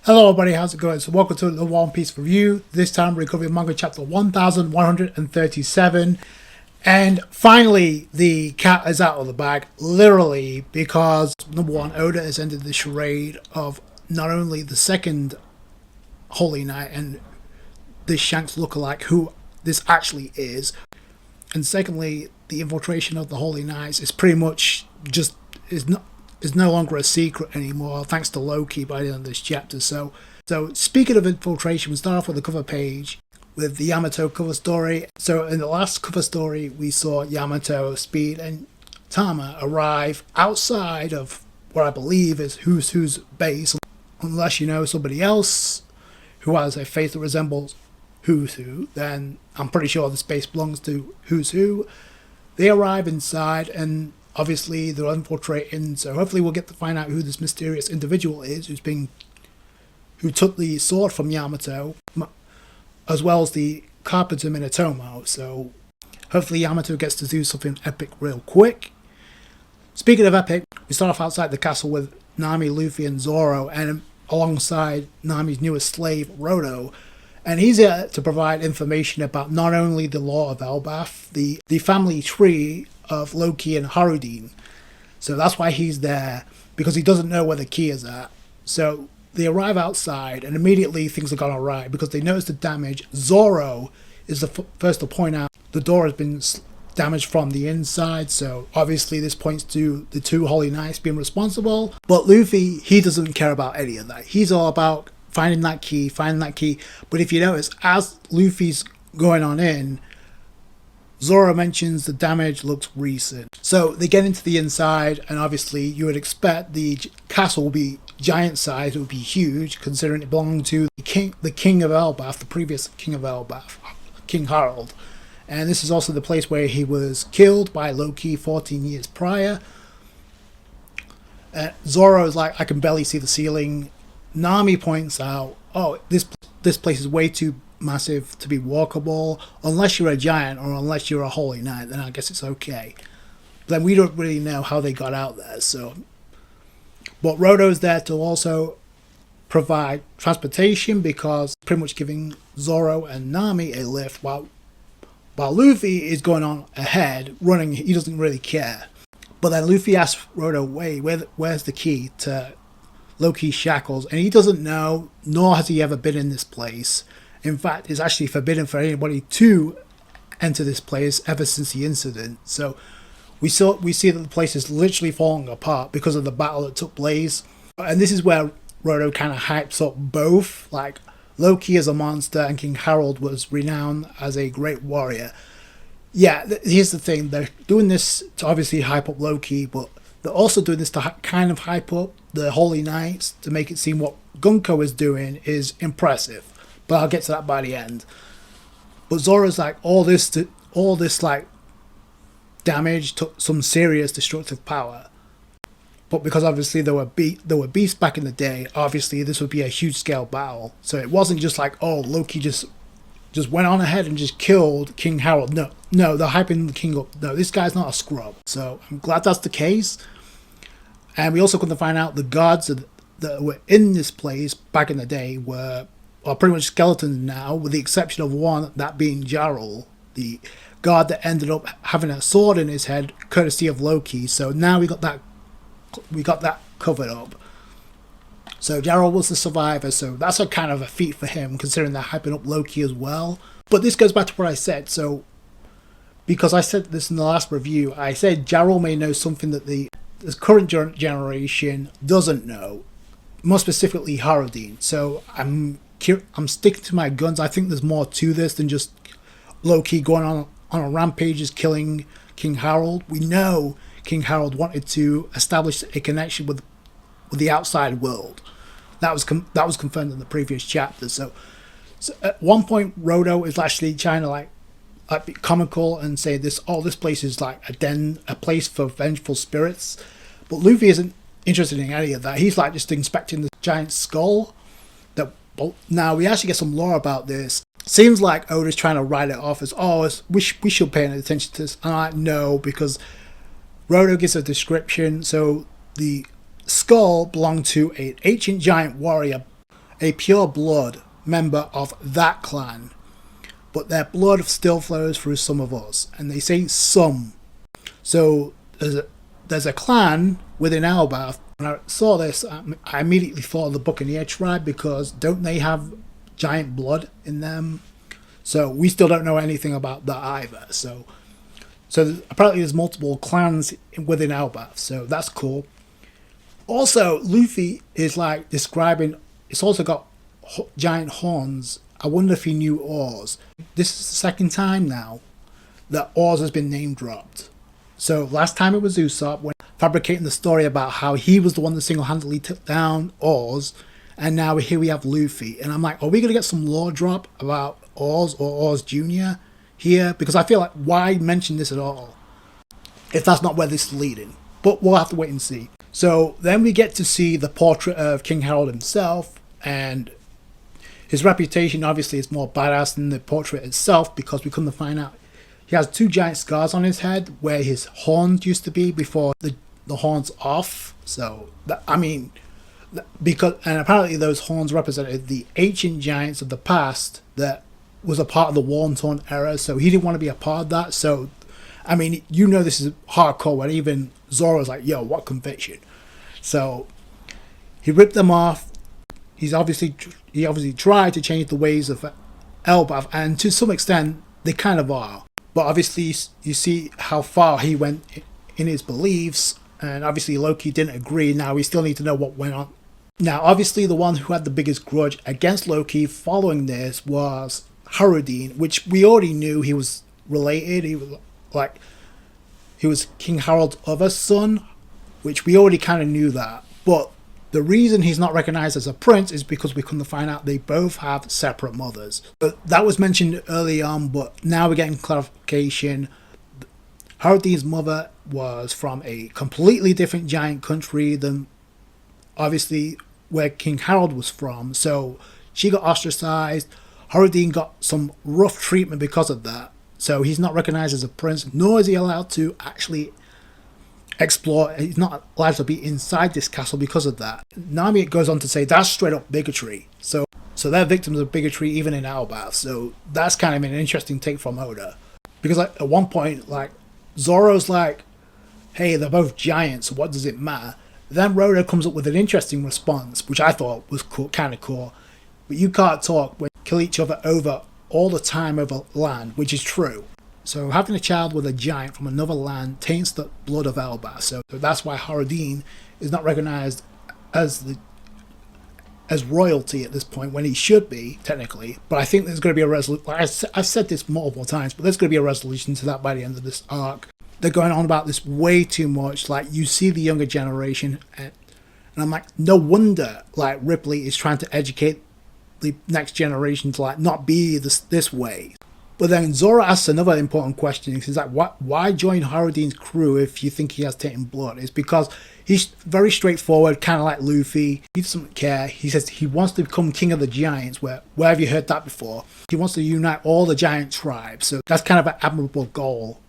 Hello everybody, how's it going? So welcome to the One Piece review. This time we're covering manga chapter 1137. And finally, the cat is out of the bag, literally, because number one, Oda has ended the charade of not only the second Holy Knight and this Shanks lookalike, who this actually is, and secondly, the infiltration of the Holy Knights is pretty much just is no longer a secret anymore, thanks to Loki by the end of this chapter. So speaking of infiltration, we start off with the cover page with the Yamato cover story. So in the last cover story, we saw Yamato, Speed, and Tama arrive outside of what I believe is Who's base, unless you know somebody else who has a face that resembles Who's Who, then I'm pretty sure this base belongs to Who's Who. They arrive inside and obviously they're infiltrating, so hopefully we'll get to find out who this mysterious individual is who took the sword from Yamato, as well as the carpenter Minatomo. So hopefully Yamato gets to do something epic real quick. Speaking of epic, we start off outside the castle with Nami, Luffy, and Zoro, and alongside Nami's newest slave, Rodo. And he's here to provide information about not only the law of Elbaf, the family tree of Loki and Harudin. So that's why he's there, because he doesn't know where the key is at. So they arrive outside and immediately things are gone awry because they notice the damage. Zoro is the first to point out the door has been damaged from the inside, so obviously this points to the two Holy Knights being responsible. But Luffy, he doesn't care about any of that. He's all about finding that key. But if you notice, as Luffy's going on in, Zoro mentions the damage looks recent. So they get into the inside, and obviously you would expect the castle will be giant size. It would be huge, considering it belonged to the king of Elbaf, the previous king of Elbaf, King Harold. And this is also the place where he was killed by Loki 14 years prior. Zoro is like, I can barely see the ceiling. Nami points out, oh, this place is way too massive to be walkable. Unless you're a giant or unless you're a Holy Knight, then I guess it's okay. But then we don't really know how they got out there. But Rodo's there to also provide transportation, because pretty much giving Zoro and Nami a lift, while Luffy is going on ahead, running. He doesn't really care. But then Luffy asks Rodo, wait, where's the key to Loki's shackles? And he doesn't know, nor has he ever been in this place. In fact, it's actually forbidden for anybody to enter this place ever since the incident. So we see that the place is literally falling apart because of the battle that took place. And this is where Rodo kind of hypes up both, like Loki as a monster and King Harold was renowned as a great warrior. Yeah, here's the thing. They're doing this to obviously hype up Loki, but they're also doing this to kind of hype up the Holy Knights, to make it seem what Gunko is doing is impressive. But I'll get to that by the end. But Zoro's like, all this like damage took some serious destructive power. But because obviously there were beasts back in the day, obviously this would be a huge scale battle. So it wasn't just like, oh, Loki just went on ahead and just killed King Harold. No, they're hyping the king up. No, this guy's not a scrub. So I'm glad that's the case. And we also couldn't find out the gods that were in this place back in the day are pretty much skeletons now, with the exception of one, that being Jarl, the god that ended up having a sword in his head, courtesy of Loki. So now we got that covered up. So Jarl was the survivor, so that's a kind of a feat for him, considering they're hyping up Loki as well. But this goes back to what I said. So because I said this in the last review, I said Jarl may know something that the current generation doesn't know, more specifically Harudin. So I'm sticking to my guns. I think there's more to this than just Loki going on a rampage, just killing King Harold. We know King Harold wanted to establish a connection with the outside world. That was confirmed in the previous chapter. So at one point, Rodo is actually trying to like be comical and say this place is like a place for vengeful spirits. But Luffy isn't interested in any of that. He's like just inspecting the giant skull. Now we actually get some lore about this. Seems like Oda's trying to write it off as, we should pay attention to this. And I'm like, no, because Rodo gives a description. So the skull belonged to an ancient giant warrior a pure blood member of that clan, but their blood still flows through some of us, and they say some. So there's a clan within Elbaf. When I saw this, I immediately thought of the Buccaneer tribe, because don't they have giant blood in them? So we still don't know anything about that either. So apparently there's multiple clans within Elbaf, so that's cool. Also, Luffy is like describing, it's also got giant horns. I wonder if he knew Oars. This is the second time now that Oars has been name dropped. So last time it was Usopp, when fabricating the story about how he was the one that single-handedly took down Oars, and now here we have Luffy. And I'm like, are we going to get some lore drop about Oars or Oars Jr. here? Because I feel like, why mention this at all if that's not where this is leading? But we'll have to wait and see. So then we get to see the portrait of King Harold himself, and his reputation obviously is more badass than the portrait itself, because we couldn't find out. He has 2 giant scars on his head where his horns used to be before the horns off. So because, and apparently those horns represented the ancient giants of the past that was a part of the Worn-Torn era. So he didn't want to be a part of that. So I mean, this is hardcore when even Zoro's like, yo, what conviction? So he ripped them off. He obviously tried to change the ways of Elbaf, and to some extent they kind of are. But obviously you see how far he went in his beliefs, and obviously Loki didn't agree. Now we still need to know what went on. Now obviously the one who had the biggest grudge against Loki following this was Harudin, which we already knew he was related. He was King Harold's other son, which we already kind of knew that. But the reason he's not recognized as a prince is because we couldn't find out they both have separate mothers. But that was mentioned early on, but now we're getting clarification. Harudin's mother was from a completely different giant country than obviously where King Harold was from. So she got ostracized. Harudin got some rough treatment because of that. So he's not recognized as a prince, nor is he allowed to actually explore. He's not allowed to be inside this castle because of that. Nami goes on to say that's straight up bigotry. So they're victims of bigotry even in Elbaf. So that's kind of an interesting take from Oda. Because at one point, Zoro's like, hey, they're both giants, so what does it matter? Then Rhoda comes up with an interesting response, which I thought was cool, kind of cool. But you can't talk when you kill each other over all the time over land, which is true. So having a child with a giant from another land taints the blood of Elbaf. So that's why Harudin is not recognized as royalty at this point, when he should be, technically. But I think there's going to be a resolution. I've said this multiple times, but there's going to be a resolution to that by the end of this arc. They're going on about this way too much. You see the younger generation, and I'm like, no wonder Ripley is trying to educate the next generation to not be this way. But then Zoro asks another important question. He's like, why join Harudin's crew if you think he has tainted blood? It's because he's very straightforward, kind of like Luffy. He doesn't care. He says he wants to become king of the giants. Where have you heard that before? He wants to unite all the giant tribes. So that's kind of an admirable goal,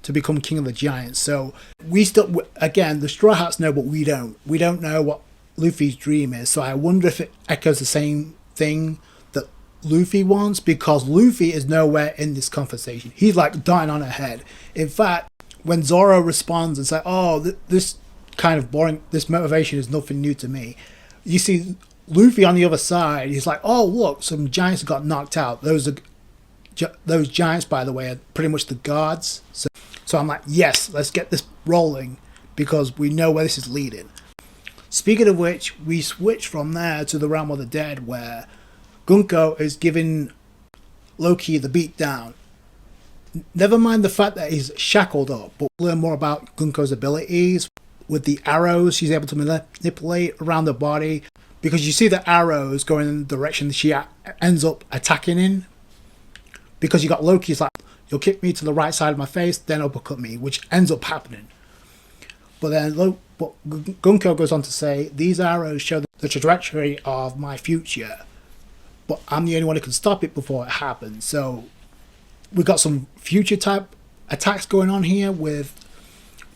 to become king of the giants. So we still, again, the Straw Hats know, but we don't. We don't know what Luffy's dream is. So I wonder if it echoes the same thing that Luffy wants, because Luffy is nowhere in this conversation. He's dying on ahead. In fact, when Zoro responds and says, oh, this kind of boring, this motivation is nothing new to me, you see Luffy on the other side. He's like, oh, look, some giants got knocked out. Those giants, by the way, are pretty much the gods. So I'm like, yes, let's get this rolling, because we know where this is leading. Speaking of which, we switch from there to the realm of the dead, where Gunko is giving Loki the beat down. Never mind the fact that he's shackled up, but we'll learn more about Gunko's abilities. With the arrows, she's able to manipulate around the body, because you see the arrows going in the direction that she ends up attacking in. Because you got Loki's like, you'll kick me to the right side of my face, then uppercut me, which ends up happening. But then Gunko goes on to say, these arrows show the trajectory of my future, but I'm the only one who can stop it before it happens. So we've got some future type attacks going on here with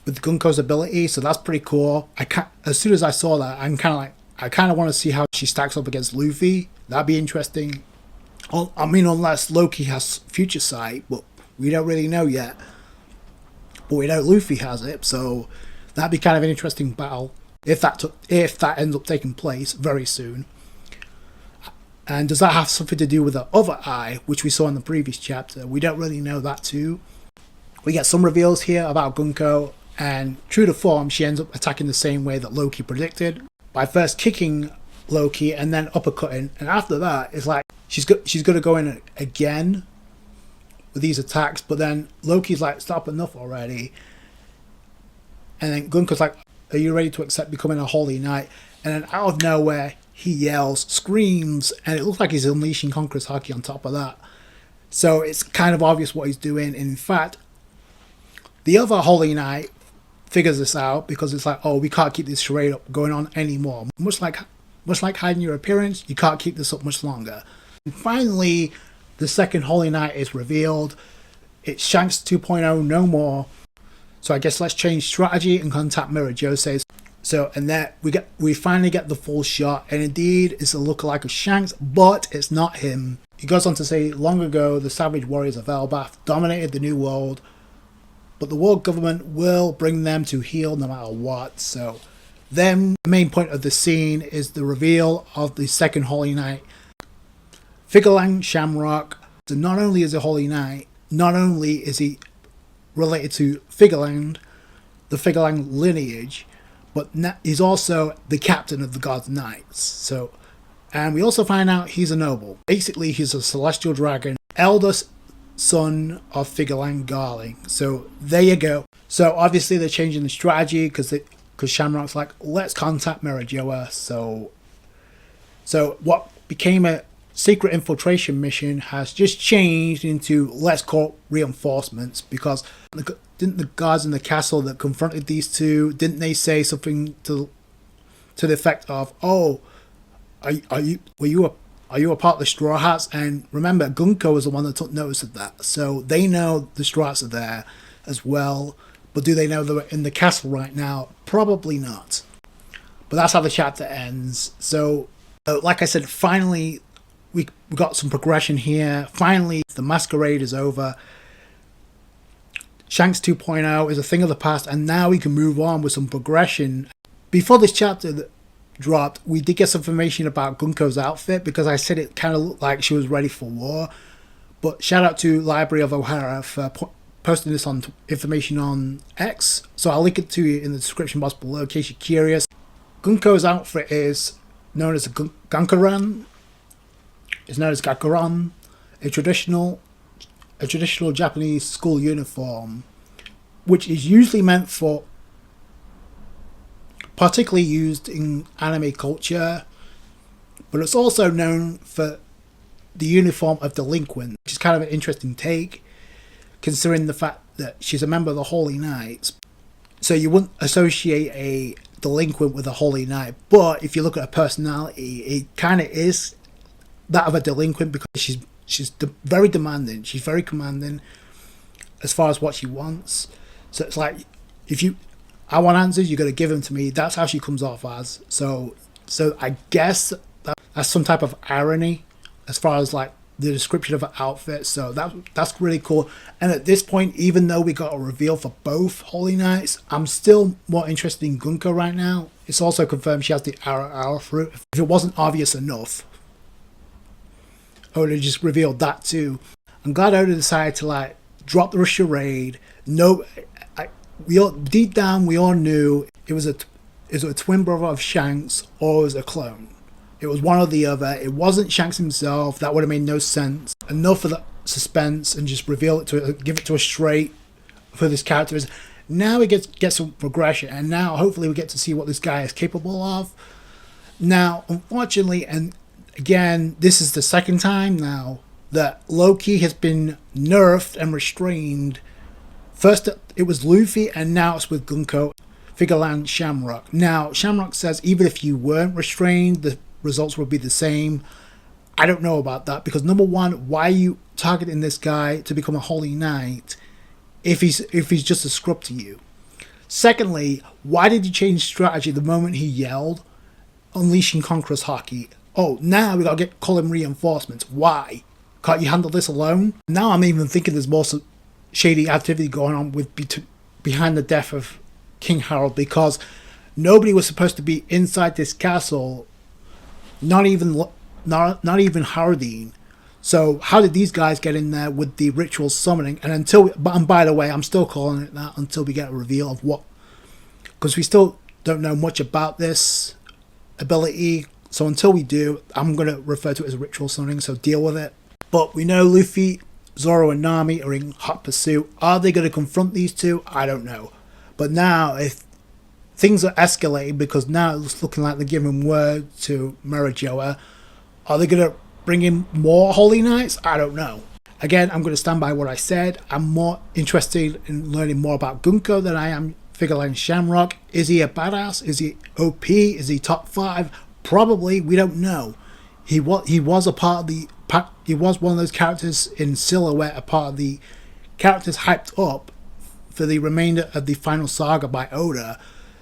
Gunko's ability, so that's pretty cool. As soon as I saw that, I'm kind of like, I kind of want to see how she stacks up against Luffy. That'd be interesting. I mean, unless Loki has future sight, but we don't really know yet. But we know Luffy has it, so that'd be kind of an interesting battle if that ends up taking place very soon. And does that have something to do with the other eye, which we saw in the previous chapter? We don't really know that too. We get some reveals here about Gunko, and true to form, she ends up attacking the same way that Loki predicted, by first kicking Loki and then uppercutting, and after that, it's like she's going to go in again with these attacks, but then Loki's like, stop, enough already. And then Gunko's like, are you ready to accept becoming a holy knight? And then out of nowhere, he yells, screams, and it looks like he's unleashing Conqueror's Haki on top of that. So it's kind of obvious what he's doing. In fact, the other holy knight figures this out because it's like, oh, we can't keep this charade up going on anymore. Much like hiding your appearance, you can't keep this up much longer. And finally, the second holy knight is revealed. It's Shanks 2.0 no more. So I guess let's change strategy and contact Mirror Jose. So, and there we finally get the full shot, and indeed it's a lookalike of Shanks, but it's not him. He goes on to say, long ago the savage warriors of Elbaf dominated the New World, but the world government will bring them to heel no matter what. So then the main point of the scene is the reveal of the second holy knight, Figurlang Shamrock. So not only is he a holy knight, not only is he related to Figurlang, the Figurlang lineage, but he's also the captain of the God's Knights. So, and we also find out he's a noble. Basically, he's a celestial dragon, eldest son of Figurlang Garling. So there you go. So obviously they're changing the strategy because Shamrock's like, let's contact Mirajoa. So what became a secret infiltration mission has just changed into let's call reinforcements, because didn't the guards in the castle that confronted these two, didn't they say something to the effect of, oh, are you a part of the Straw Hats? And remember, Gunko was the one that took notice of that, so they know the Straw Hats are there as well. But do they know they're in the castle right now? Probably not. But that's how the chapter ends. So like I said, finally we got some progression here. Finally, the Masquerade is over. Shanks 2.0 is a thing of the past, and now we can move on with some progression. Before this chapter dropped, we did get some information about Gunko's outfit, because I said it kind of looked like she was ready for war. But shout out to Library of O'Hara for posting this on information on X, so I'll link it to you in the description box below in case you're curious. Gunko's outfit is known as a Gankaran. It's known as Gakuran, a traditional Japanese school uniform, which is usually meant for, particularly used in anime culture, but it's also known for the uniform of delinquent, which is kind of an interesting take, considering the fact that she's a member of the Holy Knights. So you wouldn't associate a delinquent with a Holy Knight, but if you look at her personality, it kind of is that of a delinquent, because she's very demanding. She's very commanding as far as what she wants. So it's like, I want answers, you got to give them to me. That's how she comes off as. So I guess that's some type of irony as far as like the description of her outfit. So that's really cool. And at this point, even though we got a reveal for both Holy Knights, I'm still more interested in Gunko right now. It's also confirmed she has the Ara fruit. If it wasn't obvious enough, Oda just revealed that too. I'm glad Oda decided to like drop the charade. No, deep down we all knew it was a twin brother of Shanks, or it was a clone. It was one or the other. It wasn't Shanks himself. That would have made no sense. Enough of the suspense, and just reveal it give it to us straight for this character. Now we get some progression, and now hopefully we get to see what this guy is capable of. Now, unfortunately, and again, this is the second time now that Loki has been nerfed and restrained. First it was Luffy, and now it's with Gunko, Figurlang Shamrock. Now, Shamrock says even if you weren't restrained, the results would be the same. I don't know about that, because number one, why are you targeting this guy to become a Holy Knight if he's just a scrub to you? Secondly, why did you change strategy the moment he yelled? unleashing Conqueror's Hockey. Oh, now we gotta call him reinforcements. Why? Can't you handle this alone? Now I'm even thinking there's more shady activity going on with behind the death of King Harold, because nobody was supposed to be inside this castle, not even Haradine. So how did these guys get in there with the ritual summoning? And by the way, I'm still calling it that until we get a reveal of what, because we still don't know much about this ability. So until we do, I'm going to refer to it as ritual summoning, so deal with it. But we know Luffy, Zoro and Nami are in hot pursuit. Are they going to confront these two? I don't know. But now, if things are escalating, because now it's looking like they're giving word to Marajoa, are they going to bring in more Holy Knights? I don't know. Again, I'm going to stand by what I said. I'm more interested in learning more about Gunko than I am Figure Line Shamrock. Is he a badass? Is he OP? Is he top 5? Probably. We don't know. He was a part of the... He was one of those characters in Silhouette, a part of the characters hyped up for the remainder of the final saga by Oda.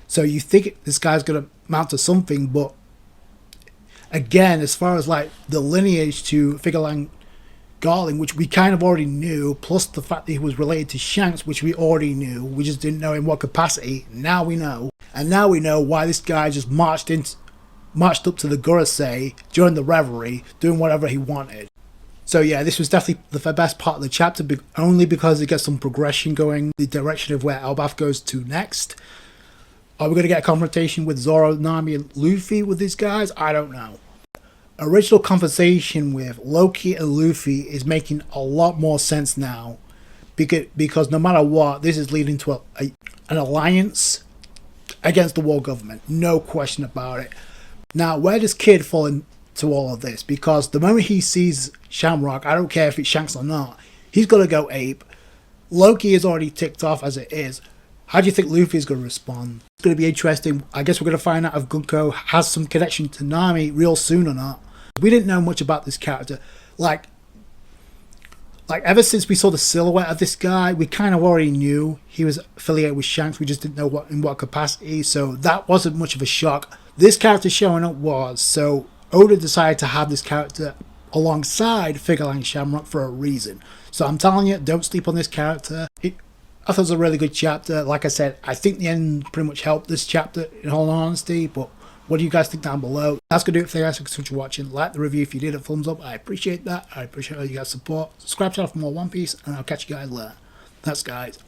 So you think this guy's going to mount to something, but again, as far as like the lineage to Figure Line Garling, which we kind of already knew, plus the fact that he was related to Shanks, which we already knew, we just didn't know in what capacity. Now we know. And now we know why this guy just marched up to the Gurusei during the revelry, doing whatever he wanted. So yeah, this was definitely the best part of the chapter, only because it gets some progression going, the direction of where Elbaf goes to next. Are we going to get a confrontation with Zoro, Nami, and Luffy with these guys? I don't know. Original conversation with Loki and Luffy is making a lot more sense now, because no matter what, this is leading to an alliance against the world government. No question about it. Now, where does Kid fall into all of this? Because the moment he sees Shamrock, I don't care if it's Shanks or not, he's going to go ape. Loki is already ticked off as it is. How do you think Luffy is going to respond? It's going to be interesting. I guess we're going to find out if Gunko has some connection to Nami real soon or not. We didn't know much about this character. Like ever since we saw the silhouette of this guy, we kind of already knew he was affiliated with Shanks. We just didn't know in what capacity. So that wasn't much of a shock. This character showing up was. So Oda decided to have this character alongside Figure Line Shamrock for a reason. So I'm telling you, don't sleep on this character. I thought it was a really good chapter. Like I said, I think the end pretty much helped this chapter, in all honesty. But what do you guys think down below? That's going to do it for you guys. Thanks so much for watching. Like the review if you did. A thumbs up. I appreciate that. I appreciate all you guys' support. Subscribe to channel for more One Piece. And I'll catch you guys later. Thanks, guys.